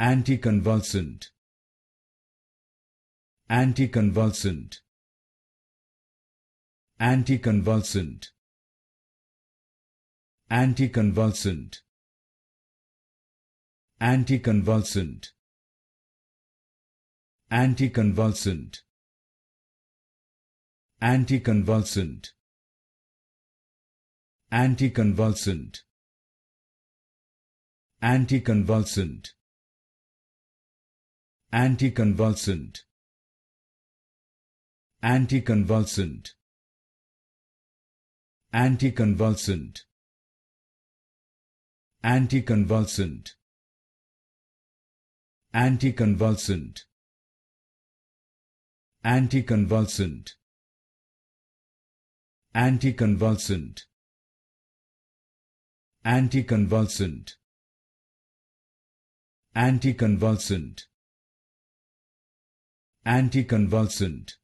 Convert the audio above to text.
Anticonvulsant. Anticonvulsant. Anticonvulsant. Anticonvulsant. Anticonvulsant. Anticonvulsant. Anticonvulsant. Anticonvulsant. Anticonvulsant. Anticonvulsant. Anticonvulsant. Anticonvulsant. Anticonvulsant. Anticonvulsant. Anticonvulsant. Anticonvulsant. Anticonvulsant. Anticonvulsant. Anticonvulsant.